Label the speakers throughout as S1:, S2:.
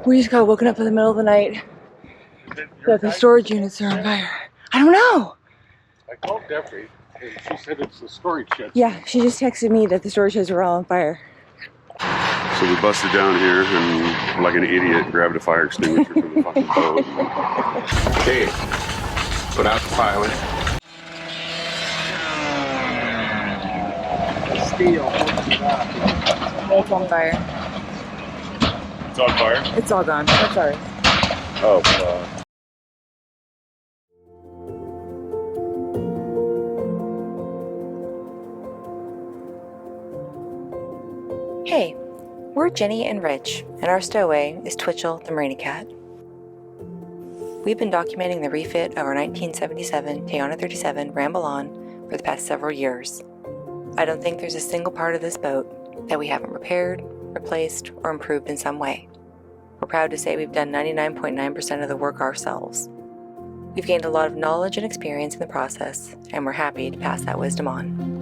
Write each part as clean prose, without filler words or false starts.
S1: We just got woken up in the middle of the night that the storage units are on fire. I don't know.
S2: I called Debbie and she said it's the storage shed.
S1: Yeah, she just texted me that the storage sheds were all on fire.
S3: So we busted down here and, like an idiot, grabbed a fire extinguisher from the fucking boat.
S2: Okay, put out the pilot. Steel.
S1: It's on fire.
S3: It's on fire?
S1: It's all gone. That's ours.
S3: Oh,
S1: Hey, we're Jenny and Rich, and our stowaway is Twitchell the Marina Cat. We've been documenting the refit of our 1977 Tayana 37 Ramble on for the past several years. I don't think there's a single part of this boat that we haven't repaired, replaced, or improved in some way. We're proud to say we've done 99.9% of the work ourselves. We've gained a lot of knowledge and experience in the process, and we're happy to pass that wisdom on.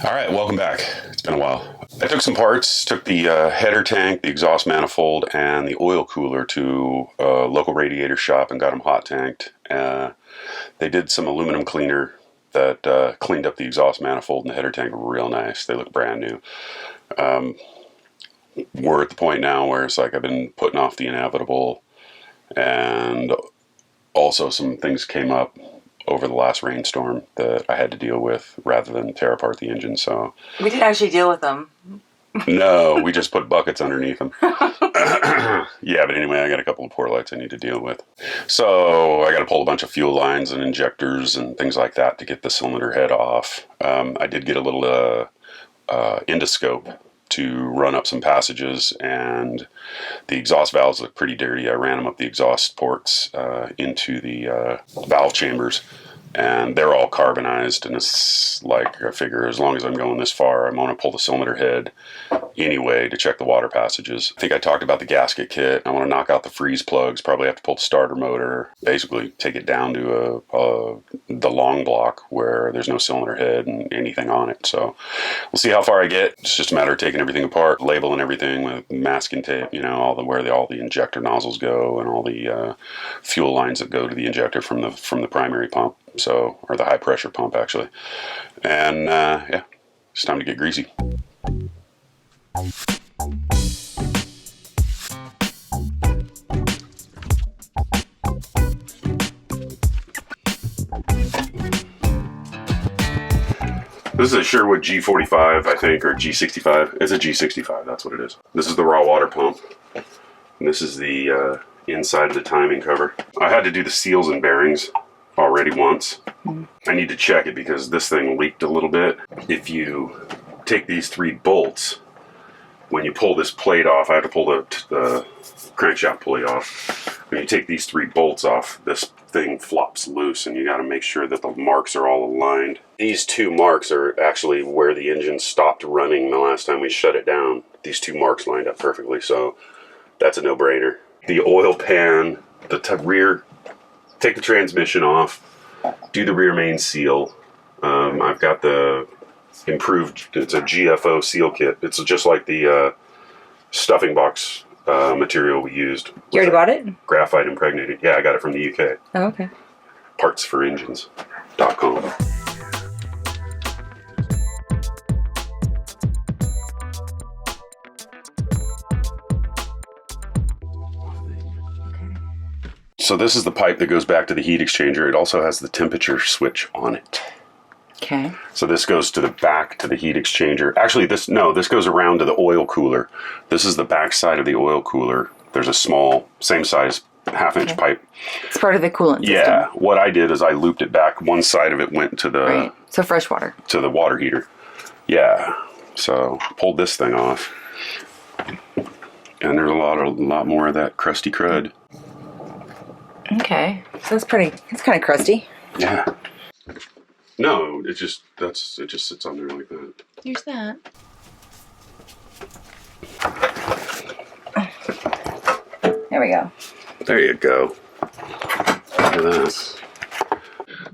S3: all right, welcome back. It's been a while. I took some parts, took the header tank, the exhaust manifold, and the oil cooler to a local radiator shop and got them hot tanked. They did some aluminum cleaner that cleaned up the exhaust manifold and the header tank real nice. They look brand new. We're at the point now where it's like I've been putting off the inevitable, and also some things came up over the last rainstorm that I had to deal with rather than tear apart the engine. So
S1: We didn't actually deal with them.
S3: no, we just put buckets underneath them. Yeah, but anyway, I got a couple of pour lights I need to deal with. So I got to pull a bunch of fuel lines and injectors and things like that to get the cylinder head off. I did get a little endoscope to run up some passages, and the exhaust valves look pretty dirty. I ran them up the exhaust ports into the valve chambers, and they're all carbonized, and it's like, I figure as long as I'm going this far, I'm going to pull the cylinder head anyway to check the water passages. I think I talked about the gasket kit. I want to knock out the freeze plugs, probably have to pull the starter motor, basically take it down to the long block where there's no cylinder head and anything on it. So we'll see how far I get. It's just a matter of taking everything apart, labeling everything with masking tape, you know, where all the injector nozzles go and all the fuel lines that go to the injector from the primary pump. So, or the high pressure pump actually. And yeah, it's time to get greasy. This is a Sherwood G45, I think, or G65. It's a G65, that's what it is. This is the raw water pump. And this is the inside of the timing cover. I had to do the seals and bearings already once. I need to check it because this thing leaked a little bit. If you take these 3 bolts, when you pull this plate off, I have to pull the crankshaft pulley off. When you take these 3 bolts off, this thing flops loose, and you got to make sure that the marks are all aligned. These 2 marks are actually where the engine stopped running the last time we shut it down. These 2 marks lined up perfectly, so that's a no-brainer. The oil pan, the rear, take the transmission off, do the rear main seal. I've got the improved, it's a GFO seal kit. It's just like the stuffing box material we used.
S1: You already bought it?
S3: Graphite impregnated. Yeah, I got it from the UK.
S1: Oh, okay.
S3: Partsforengines.com. So this is the pipe that goes back to the heat exchanger. It also has the temperature switch on it.
S1: Okay.
S3: So this goes to the back to the heat exchanger. Actually, this goes around to the oil cooler. This is the back side of the oil cooler. There's a small, same size, half-inch pipe.
S1: It's part of the coolant system.
S3: Yeah. What I did is I looped it back. One side of it went to the...
S1: Right. So fresh water.
S3: To the water heater. Yeah. So pulled this thing off. And there's a lot more of that crusty crud.
S1: Okay. So it's kind of crusty.
S3: Yeah. No, it just sits on there like that.
S1: Here's that. There we go.
S3: There you go. Look at that.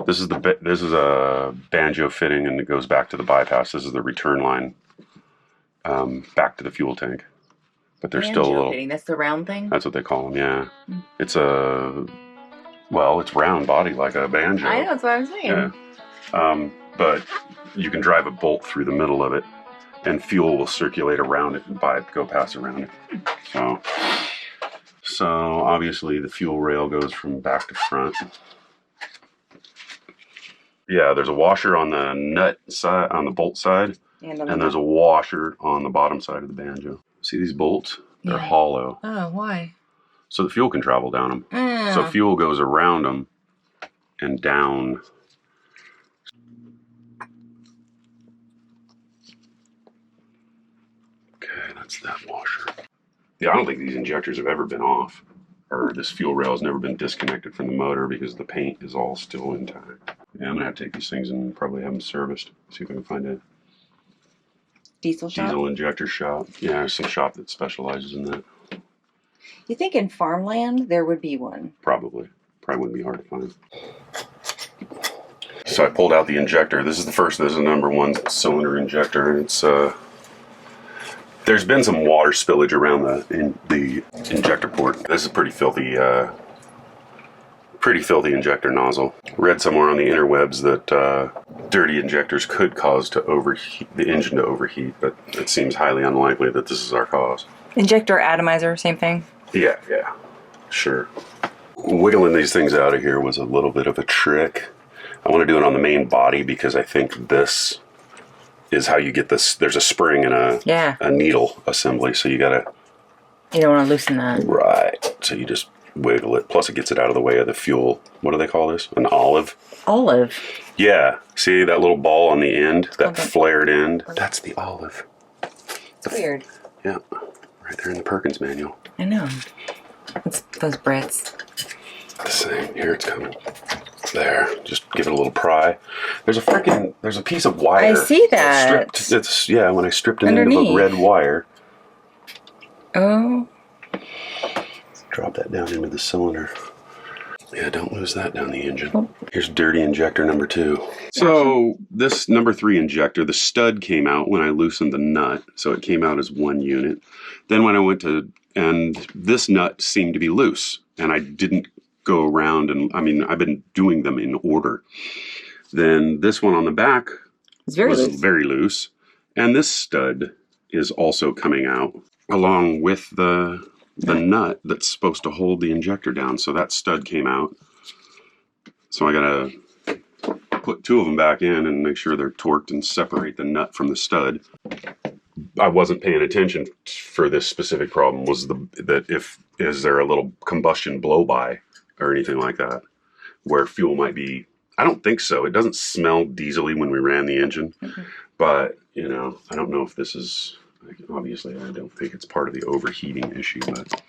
S3: This is a banjo fitting, and it goes back to the bypass. This is the return line back to the fuel tank. But there's still a little.
S1: Fitting. That's the round thing.
S3: That's what they call them. Yeah, it's a it's round body like a banjo.
S1: I know, that's what I'm saying.
S3: Yeah, but you can drive a bolt through the middle of it, and fuel will circulate around it and go pass around it. So obviously the fuel rail goes from back to front. Yeah, there's a washer on the nut side, on the bolt side, and there's a washer on the bottom side of the banjo. See these bolts? They're hollow.
S1: Oh, why?
S3: So the fuel can travel down them. So fuel goes around them and down. Okay, that's that washer. Yeah, I don't think these injectors have ever been off. Or this fuel rail has never been disconnected from the motor because the paint is all still intact. Yeah, I'm going to have to take these things and probably have them serviced. See if I can find a diesel injector shop. Yeah, there's some shop that specializes in that.
S1: You think in farmland there would be one?
S3: Probably wouldn't be hard to find. So I pulled out the injector. This is the number 1 cylinder injector, and it's there's been some water spillage around the injector port. This is pretty filthy injector nozzle. Read somewhere on the interwebs that dirty injectors could cause the engine to overheat, but it seems highly unlikely that this is our cause.
S1: Injector atomizer, same thing?
S3: Yeah, sure. Wiggling these things out of here was a little bit of a trick. I want to do it on the main body because I think this is how you get this. There's a spring and a needle assembly, so you don't want to loosen that. Right. So you just wiggle it. Plus it gets it out of the way of the fuel. What do they call this? An olive?
S1: Olive?
S3: Yeah. See that little ball on the end? That flared end? That's the olive.
S1: It's weird.
S3: Yeah. Right there in the Perkins manual.
S1: I know. It's those Brits.
S3: The same. Here it's coming. There. Just give it a little pry. There's a piece of wire.
S1: I see that.
S3: When I stripped it into the red wire.
S1: Oh.
S3: Drop that down into the cylinder. Yeah, don't lose that down the engine. Here's dirty injector number 2. So this number 3 injector, the stud came out when I loosened the nut, so it came out as 1 unit. Then when I went to, and this nut seemed to be loose, and I didn't go around and, I've been doing them in order. Then this one on the back was very loose, and this stud is also coming out along with the nut that's supposed to hold the injector down. So that stud came out. So I gotta put 2 of them back in and make sure they're torqued and separate the nut from the stud. I wasn't paying attention for this specific problem. Is there a little combustion blow by or anything like that where fuel might be? I don't think so. It doesn't smell diesely when we ran the engine, but I don't know if this is. Obviously, I don't think it's part of the overheating issue, but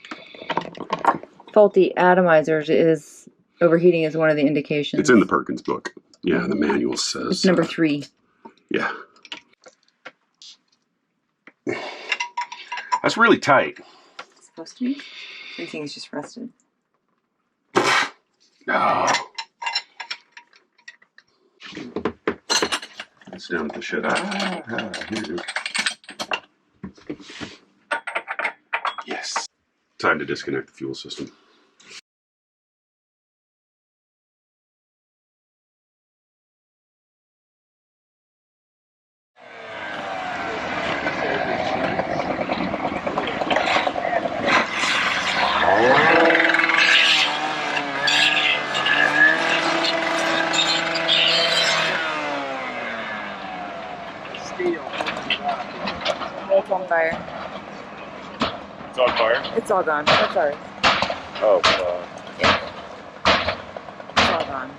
S1: faulty atomizers is overheating is one of the indications.
S3: It's in the Perkins book. Yeah, the manual says.
S1: It's number 3.
S3: Yeah. That's really tight.
S1: It's supposed to be. Everything's just rusted.
S3: No. It's down at the shed. Here it is. Yes. Time to disconnect the fuel system.
S1: It's on fire.
S2: It's on fire?
S1: It's all gone. That's ours.
S2: Oh,
S1: Yeah. It's all gone.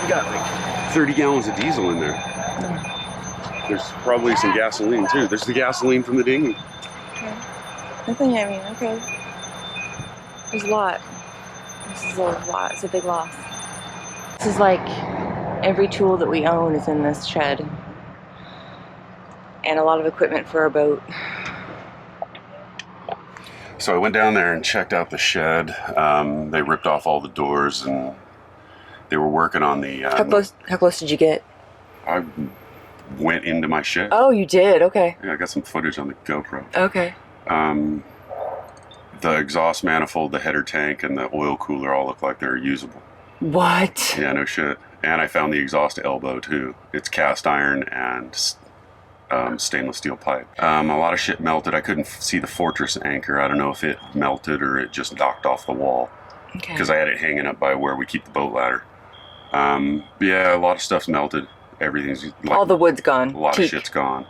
S3: We got like 30 gallons of diesel in there. There's probably some gasoline too. There's the gasoline from the dinghy.
S1: Okay. Nothing, okay. There's a lot. This is a lot. It's a big loss. This is like every tool that we own is in this shed. And a lot of equipment for our boat.
S3: So I went down there and checked out the shed. They ripped off all the doors and they were working on the...
S1: How close did you get?
S3: I went into my shed.
S1: Oh, you did? Okay.
S3: Yeah, I got some footage on the GoPro.
S1: Okay.
S3: The exhaust manifold, the header tank, and the oil cooler all look like they're usable.
S1: What?
S3: Yeah, no shit. And I found the exhaust elbow, too. It's cast iron and stainless steel pipe. A lot of shit melted. I couldn't see the fortress anchor. I don't know if it melted or it just knocked off the wall.
S1: Okay.
S3: Because I had it hanging up by where we keep the boat ladder. Yeah, a lot of stuff's melted. Everything's... like,
S1: all the wood's gone.
S3: A lot of shit's gone.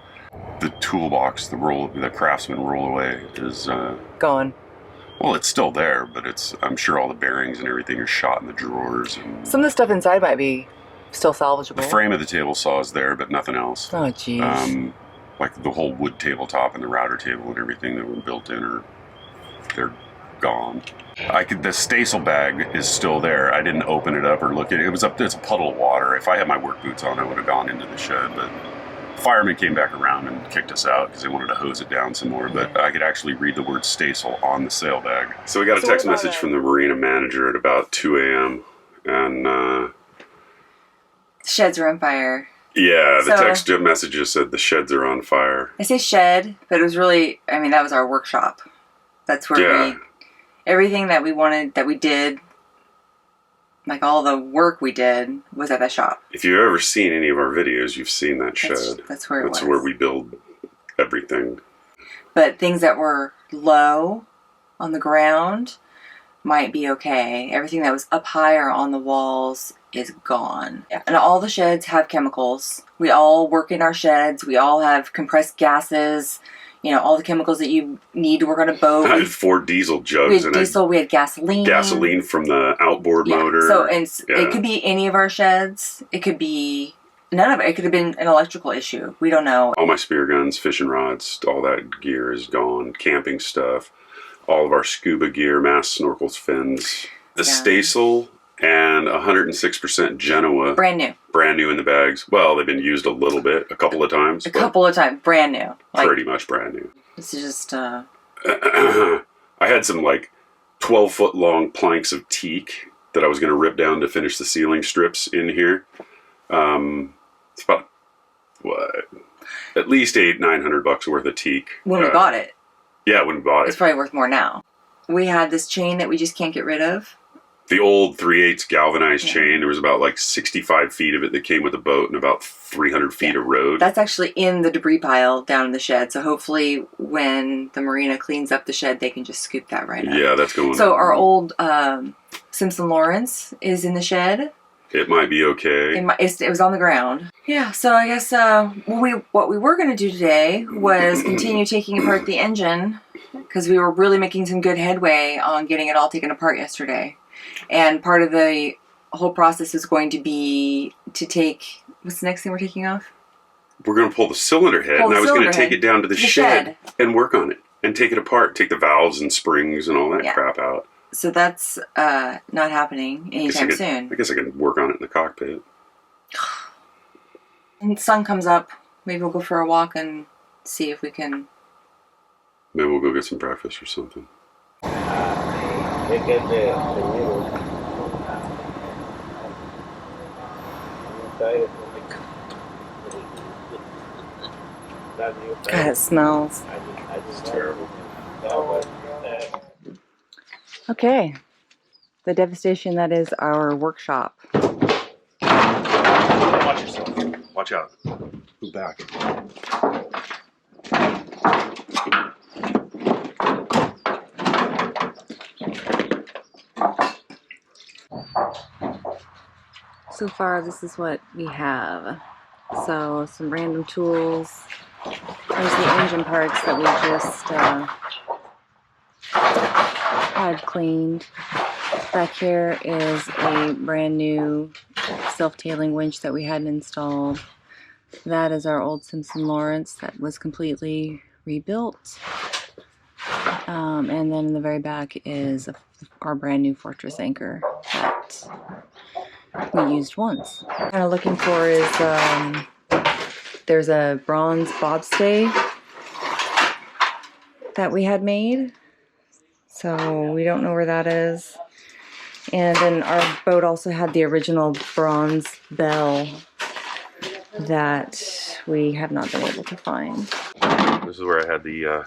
S3: The toolbox, the Craftsman roll-away is...
S1: gone.
S3: Well, it's still there, but it's... I'm sure all the bearings and everything are shot in the drawers. And
S1: some of the stuff inside might be still salvageable.
S3: the frame of the table saw is there, but nothing else.
S1: Oh, jeez.
S3: Like the whole wood tabletop and the router table and everything that were built in they're gone. The Stasel bag is still there. I didn't open it up or look at it. It's a puddle of water. If I had my work boots on, I would have gone into the shed, but firemen came back around and kicked us out because they wanted to hose it down some more, but I could actually read the word Stasel on the sail bag. So we got a text message from the marina manager at about 2 a.m. and
S4: sheds are on fire.
S3: Yeah, the text message just said the sheds are on fire.
S4: I say shed, but it was really, I mean, that was our workshop. That's where everything that we wanted, that we did, like all the work we did, was at that shop.
S3: If you've ever seen any of our videos, you've seen that shed.
S4: That's where it was.
S3: That's where we build everything.
S4: But things that were low on the ground might be okay. Everything that was up higher on the walls is gone. Yeah. And all the sheds have chemicals. We all work in our sheds. We all have compressed gases. You know, all the chemicals that you need to work on a boat.
S3: I had 4 diesel jugs.
S4: We had diesel, we had gasoline.
S3: Gasoline from the outboard motor.
S4: So, it could be any of our sheds. It could be none of it. It could have been an electrical issue. We don't know.
S3: All my spear guns, fishing rods, all that gear is gone. Camping stuff. All of our scuba gear, masks, snorkels, fins. The Stasel and 106% Genoa.
S4: Brand new.
S3: Brand new in the bags. Well, they've been used a little bit, a couple of times.
S4: Brand new. Like,
S3: pretty much brand new.
S4: This is just,
S3: I had some, 12-foot long planks of teak that I was going to rip down to finish the ceiling strips in here. It's about, at least $800-900 worth of teak.
S4: When we bought it.
S3: Yeah, when we bought it.
S4: It's probably worth more now. We had this chain that we just can't get rid of.
S3: The old 3/8 galvanized chain. There was about 65 feet of it that came with the boat and about 300 feet of road.
S4: That's actually in the debris pile down in the shed. So hopefully when the marina cleans up the shed, they can just scoop that right up.
S3: Yeah, that's going
S4: So our old Simpson Lawrence is in the shed.
S3: It might be okay.
S4: It was on the ground. Yeah, so I guess what we were going to do today was continue taking apart the engine because we were really making some good headway on getting it all taken apart yesterday. And part of the whole process is going to be to take... What's the next thing we're taking off?
S3: We're going to pull the cylinder head, and I was going to take it down to the shed and work on it and take it apart, take the valves and springs and all that crap out.
S4: So that's not happening anytime soon.
S3: I guess I can work on it in the cockpit.
S4: When the sun comes up, maybe we'll go for a walk and see if we can...
S3: Maybe we'll go get some breakfast or something.
S1: God, it smells.
S3: It's terrible.
S1: Okay. The devastation that is our workshop.
S3: Watch yourself. Watch out. Move back.
S1: So far, this is what we have. So, some random tools. There's the engine parts that we just had cleaned. Back here is a brand new self-tailing winch that we hadn't installed. That is our old Simpson Lawrence that was completely rebuilt. And then in the very back is our brand new Fortress anchor that we used once. Kind of looking for is there's a bronze bobstay that we had made.
S4: So we don't know where that is. And then our boat also had the original bronze bell that we have not been able to find.
S3: This is where I had the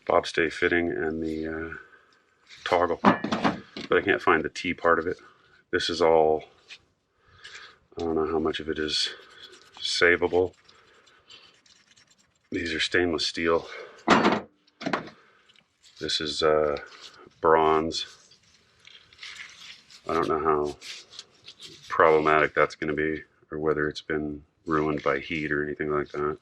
S3: bobstay fitting and the toggle, but I can't find the T part of it. This is all, I don't know how much of it is savable. These are stainless steel. This is bronze. I don't know how problematic that's going to be, or whether it's been ruined by heat or anything like that.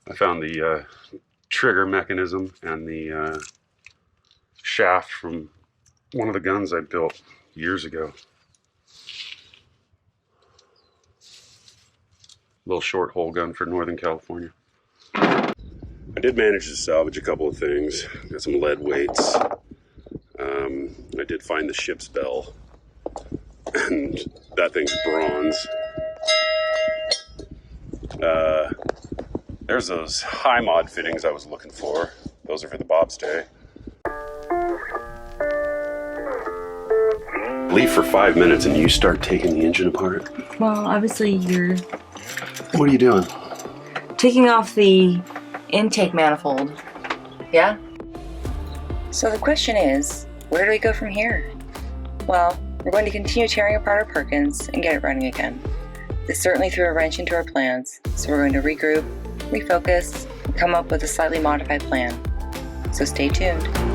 S3: I found the trigger mechanism and the shaft from one of the guns I built years ago. Little short hole gun for Northern California. I did manage to salvage a couple of things. Got some lead weights. I did find the ship's bell, and that thing's bronze. There's those high mod fittings I was looking for. Those are for the bobstay. Leave for 5 minutes and you start taking the engine apart.
S4: Well, obviously you're
S3: What are you doing?
S4: taking off the intake manifold. Yeah?
S1: So the question is, where do we go from here? Well, we're going to continue tearing apart our Perkins and get it running again. This certainly threw a wrench into our plans, so we're going to regroup, refocus, and come up with a slightly modified plan. So stay tuned.